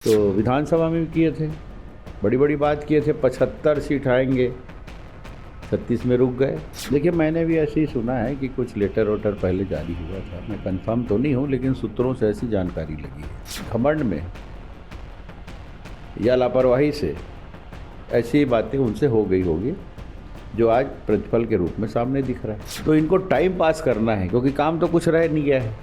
तो विधानसभा में भी किए थे, बड़ी बड़ी बात किए थे, 75 सीट आएंगे, 36 में रुक गए। देखिए, मैंने भी ऐसे ही सुना है कि कुछ लेटर वोटर पहले जारी हुआ था। मैं कंफर्म तो नहीं हूँ, लेकिन सूत्रों से ऐसी जानकारी लगी है। घमंड में या लापरवाही से ऐसी बातें उनसे हो गई होगी जो आज प्रतिफल के रूप में सामने दिख रहा है। तो इनको टाइम पास करना है, क्योंकि काम तो कुछ रह नहीं गया है।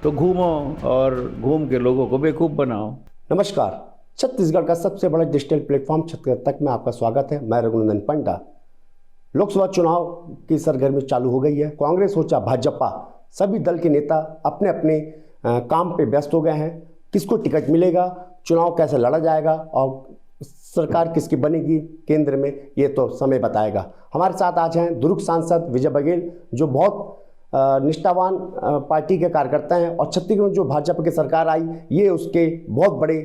तो घूमो और घूम के लोगों को बेवकूफ़ बनाओ। नमस्कार। छत्तीसगढ़ का सबसे बड़ा डिजिटल प्लेटफॉर्म छत्तीसगढ़ तक में आपका स्वागत है। मैं रघुनंदन पंडा। लोकसभा चुनाव की सरगर्मी चालू हो गई है। कांग्रेस हो चाहे भाजपा, सभी दल के नेता अपने अपने काम पे व्यस्त हो गए हैं। किसको टिकट मिलेगा, चुनाव कैसे लड़ा जाएगा और सरकार किसकी बनेगी केंद्र में, ये तो समय बताएगा। हमारे साथ आज हैं दुर्ग सांसद विजय बघेल, जो बहुत निष्ठावान पार्टी के कार्यकर्ता हैं और छत्तीसगढ़ में जो भाजपा की सरकार आई, ये उसके बहुत बड़े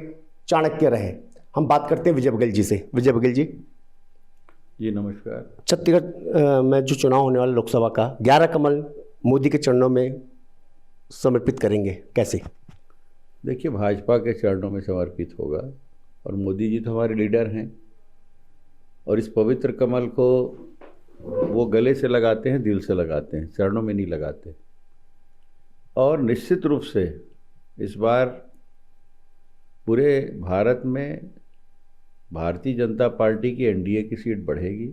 चाणक्य रहे। हम बात करते हैं विजय बघेल जी से। विजय बघेल जी नमस्कार। छत्तीसगढ़ में जो चुनाव होने वाला लोकसभा का 11 कमल मोदी के चरणों में समर्पित करेंगे, कैसे? देखिए, भाजपा के चरणों में समर्पित होगा और मोदी जी तो हमारे लीडर हैं और इस पवित्र कमल को वो गले से लगाते हैं, दिल से लगाते हैं, चरणों में नहीं लगाते। और निश्चित रूप से इस बार पूरे भारत में भारतीय जनता पार्टी की एनडीए की सीट बढ़ेगी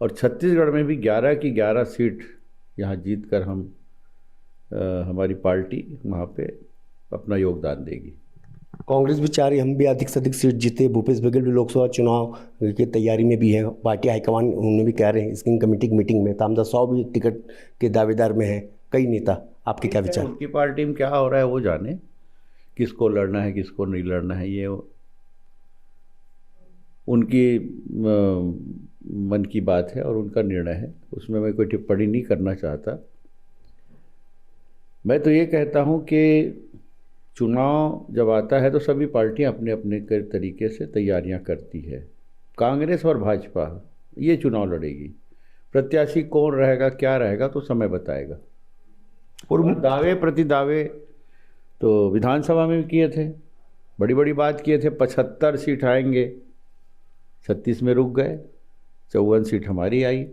और छत्तीसगढ़ में भी 11 की 11 सीट यहाँ जीत कर हमारी पार्टी वहाँ पे अपना योगदान देगी। कांग्रेस भी चाह रही हम भी अधिक से अधिक सीट जीते। भूपेश बघेल भी लोकसभा चुनाव की तैयारी में भी है। पार्टी हाईकमान उन्होंने भी कह रहे हैं स्क्रीनिंग कमेटी की मीटिंग में। तामदास साव भी टिकट के दावेदार में है। कई नेता, आपके क्या विचार? उनकी पार्टी में क्या हो रहा है वो जाने, किसको लड़ना है किसको नहीं लड़ना है, ये उनकी मन की बात है और उनका निर्णय है। उसमें मैं कोई टिप्पणी नहीं करना चाहता। मैं तो ये कहता हूँ कि चुनाव जब आता है तो सभी पार्टियां अपने अपने तरीके से तैयारियां करती है। कांग्रेस और भाजपा ये चुनाव लड़ेगी। प्रत्याशी कौन रहेगा, क्या रहेगा, तो समय बताएगा। और दावे प्रति दावे तो विधानसभा में भी किए थे, बड़ी बड़ी बात किए थे। 75 सीट आएंगे, 36 में रुक गए, 54 सीट हमारी आई।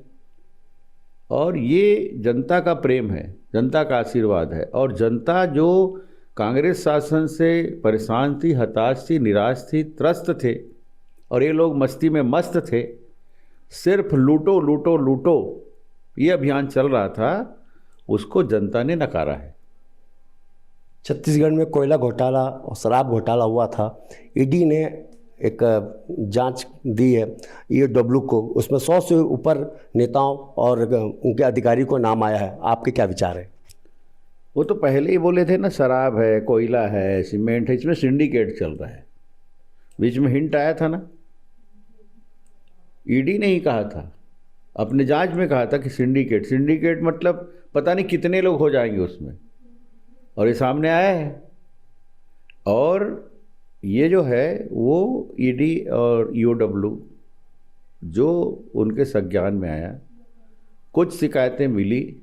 और ये जनता का प्रेम है, जनता का आशीर्वाद है। और जनता जो कांग्रेस शासन से परेशान थी, हताश थी, निराश थी, त्रस्त थे और ये लोग मस्ती में मस्त थे, सिर्फ लूटो लूटो लूटो ये अभियान चल रहा था, उसको जनता ने नकारा है। छत्तीसगढ़ में कोयला घोटाला और शराब घोटाला हुआ था। ईडी ने एक जांच दी है ईओडब्ल्यू को, उसमें 100 से ऊपर नेताओं और उनके अधिकारी को नाम आया है। आपके क्या विचार है? वो तो पहले ही बोले थे ना, शराब है, कोयला है, सीमेंट है, इसमें सिंडिकेट चल रहा है। बीच में हिंट आया था ना, ईडी ने ही कहा था, अपने जांच में कहा था कि सिंडिकेट। सिंडिकेट मतलब पता नहीं कितने लोग हो जाएंगे उसमें, और ये सामने आया है। और ये जो है वो ईडी और ईओडब्ल्यू जो उनके संज्ञान में आया, कुछ शिकायतें मिली,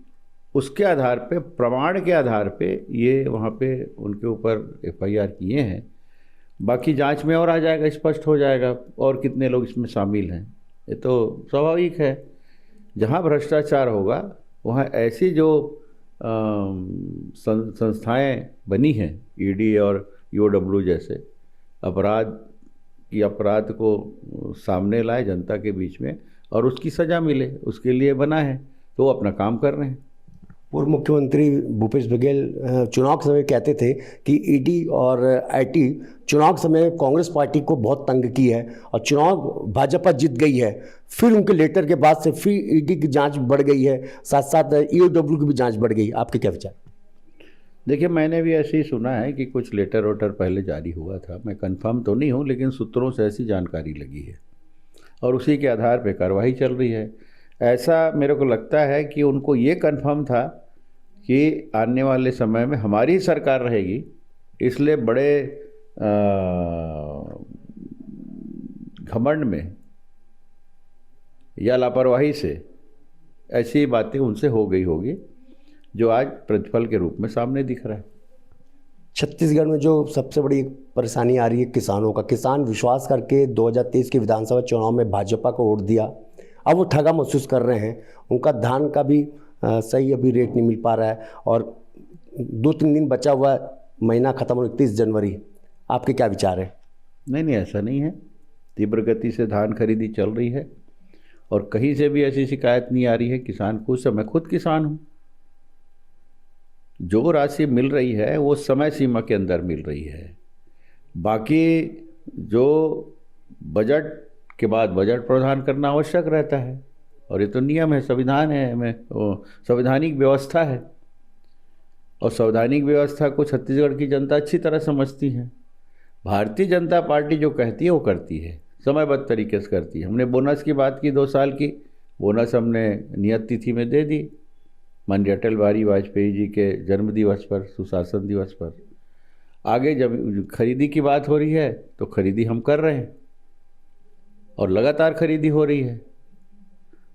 उसके आधार पे, प्रमाण के आधार पे ये वहाँ पे उनके ऊपर एफआईआर किए हैं। बाकी जांच में और आ जाएगा, स्पष्ट हो जाएगा और कितने लोग इसमें शामिल हैं। ये तो स्वाभाविक है। जहाँ भ्रष्टाचार होगा वहाँ ऐसी जो संस्थाएं बनी हैं, ईडी और ईओडब्ल्यू जैसे, अपराध को सामने लाए जनता के बीच में और उसकी सज़ा मिले, उसके लिए बना है। तो वो अपना काम कर रहे हैं। पूर्व मुख्यमंत्री भूपेश बघेल चुनाव के समय कहते थे कि ईडी और आईटी चुनाव के समय कांग्रेस पार्टी को बहुत तंग की है और चुनाव भाजपा जीत गई है। फिर उनके लेटर के बाद से फिर ईडी की जांच बढ़ गई है, साथ साथ ईओडब्ल्यू की भी जांच बढ़ गई। आपके क्या विचार? देखिए, मैंने भी ऐसे ही सुना है कि कुछ लेटर वोटर पहले जारी हुआ था। मैं कंफर्म तो नहीं हूँ, लेकिन सूत्रों से ऐसी जानकारी लगी है और उसी के आधार पर कार्रवाई चल रही है। ऐसा मेरे को लगता है कि उनको ये कंफर्म था कि आने वाले समय में हमारी सरकार रहेगी, इसलिए बड़े घमंड में या लापरवाही से ऐसी बातें उनसे हो गई होगी जो आज प्रतिफल के रूप में सामने दिख रहा है। छत्तीसगढ़ में जो सबसे बड़ी परेशानी आ रही है किसानों का, किसान विश्वास करके 2023 के विधानसभा चुनाव में भाजपा को वोट दिया, अब वो ठगा महसूस कर रहे हैं। उनका धान का भी सही अभी रेट नहीं मिल पा रहा है और 2-3 दिन बचा हुआ महीना खत्म हो 31 जनवरी, आपके क्या विचार है? नहीं, ऐसा नहीं है। तीव्र गति से धान खरीदी चल रही है और कहीं से भी ऐसी शिकायत नहीं आ रही है। किसान खुश है, मैं खुद किसान हूँ। जो राशि मिल रही है वो समय सीमा के अंदर मिल रही है। बाकी जो बजट के बाद बजट प्रावधान करना आवश्यक रहता है और ये तो नियम है, संविधान है, हमें संवैधानिक व्यवस्था है और संवैधानिक व्यवस्था को छत्तीसगढ़ की जनता अच्छी तरह समझती है। भारतीय जनता पार्टी जो कहती है वो करती है, समयबद्ध तरीके से करती है। हमने बोनस की बात की, 2 साल की बोनस हमने नियत तिथि में दे दी माननीय अटल बिहारी वाजपेयी जी के जन्म दिवस पर, सुशासन दिवस पर। आगे जब खरीदी की बात हो रही है तो खरीदी हम कर रहे हैं और लगातार खरीदी हो रही है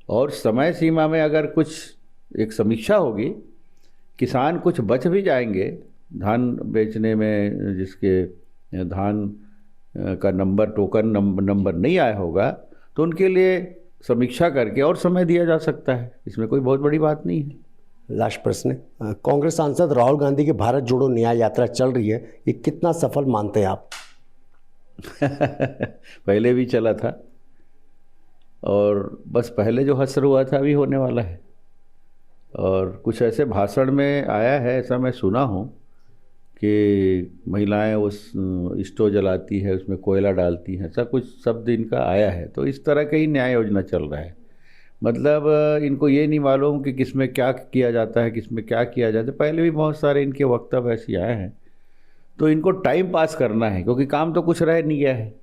और समय सीमा में अगर कुछ एक समीक्षा होगी, किसान कुछ बच भी जाएंगे धान बेचने में, जिसके धान का नंबर टोकन नंबर नहीं आया होगा तो उनके लिए समीक्षा करके और समय दिया जा सकता है। इसमें कोई बहुत बड़ी बात नहीं है। लास्ट प्रश्न, कांग्रेस सांसद राहुल गांधी की भारत जोड़ो न्याय यात्रा चल रही है, ये कितना सफल मानते हैं आप? पहले भी चला था और बस पहले जो हसर हुआ था अभी होने वाला है और कुछ ऐसे भाषण में आया है, ऐसा मैं सुना हूँ कि महिलाएं उस स्टोव जलाती है, उसमें कोयला डालती हैं, ऐसा कुछ शब्द इनका आया है। तो इस तरह का ही न्याय योजना चल रहा है। मतलब इनको ये नहीं मालूम कि किसमें क्या किया जाता है, किसमें क्या किया जाता है। पहले भी बहुत सारे इनके वक्तव्य ऐसे आए हैं। तो इनको टाइम पास करना है क्योंकि काम तो कुछ रह नहीं गया है,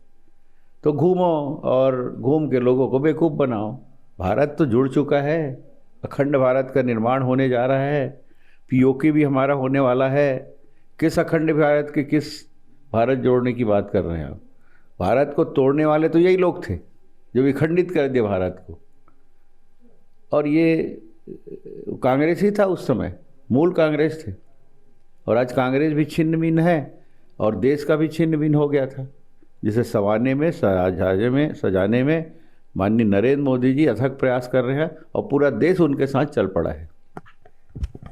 तो घूमो और घूम के लोगों को बेवकूफ़ बनाओ। भारत तो जुड़ चुका है, अखंड भारत का निर्माण होने जा रहा है, पीओके भी हमारा होने वाला है। किस अखंड भारत के, किस भारत जोड़ने की बात कर रहे हैं आप? भारत को तोड़ने वाले तो यही लोग थे जो विखंडित कर दिए भारत को। और ये कांग्रेस ही था उस समय, मूल कांग्रेस थे और आज कांग्रेस भी छिन्न भिन्न है और देश का भी छिन्न भिन्न हो गया था, जिसे सजाने में माननीय नरेंद्र मोदी जी अथक प्रयास कर रहे हैं और पूरा देश उनके साथ चल पड़ा है।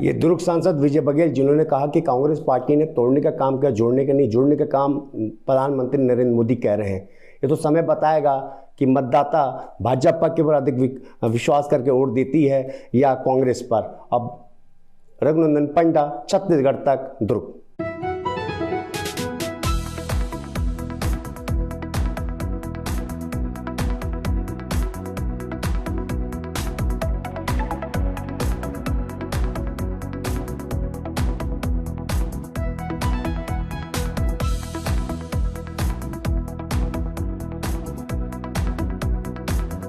ये दुर्ग सांसद विजय बघेल, जिन्होंने कहा कि कांग्रेस पार्टी ने तोड़ने का काम किया, जोड़ने का नहीं। जोड़ने का काम प्रधानमंत्री नरेंद्र मोदी कह रहे हैं। ये तो समय बताएगा कि मतदाता भाजपा के ऊपर अधिक विश्वास करके वोट देती है या कांग्रेस पर। अब रघुनंदन पंडा, छत्तीसगढ़ तक, दुर्ग।